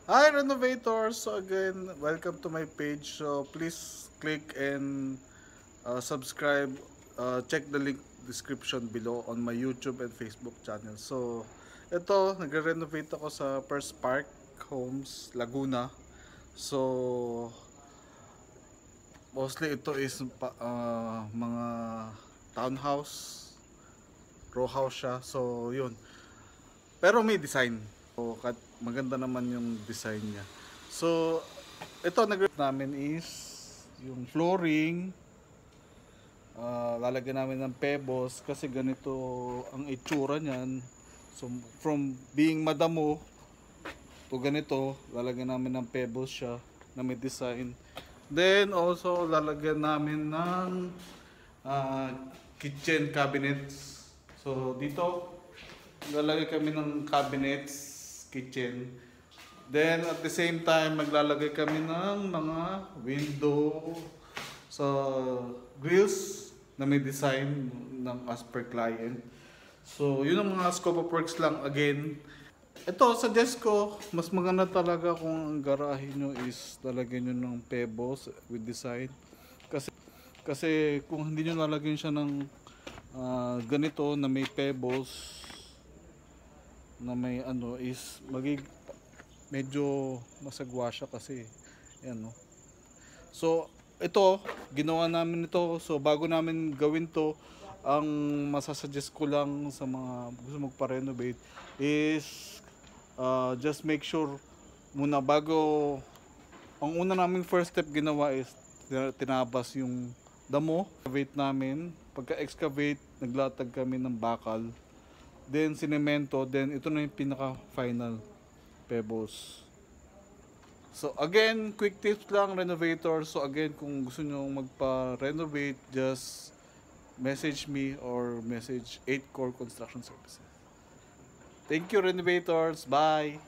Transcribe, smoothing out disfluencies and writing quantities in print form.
Hi renovators! So again, welcome to my page. So please click and subscribe. Check the link description below on my YouTube and Facebook channel. So ito, nagre-renovate ako sa First Park Homes, Laguna. So mostly ito is mga townhouse, row house siya. So yun. Pero may design. So, maganda naman yung design niya. So, ito namin is yung flooring. Lalagyan namin ng pebbles kasi ganito ang itsura niyan. So, from being madamo to ganito, lalagyan namin ng pebbles siya na may design. Then, also, lalagyan namin ng kitchen cabinets. So, dito, lalagay kami ng cabinets, kitchen. Then at the same time, maglalagay kami ng mga window sa grills na may design ng as per client. So yun ang mga scope of works lang again. Ito, suggest ko, mas maganda talaga kung ang garahe nyo is lalagyan nyo ng pebbles with design. Kasi kung hindi nyo lalagyan siya ng ganito na may pebbles, na may ano is medyo masagwa siya kasi yan no. So ito ginawa namin ito, so bago namin gawin to, ang masasuggest ko lang sa mga gusto magpa-renovate is just make sure muna bago, ang una naming first step ginawa is tinabas yung damo, excavate namin. Pagka excavate, naglatag kami ng bakal, then sinemento, then ito na yung pinaka final pebbles. So again, quick tips lang renovator. So again, kung gusto nyo magpa-renovate, just message me or message 8 Core Construction Services. Thank you renovators, bye!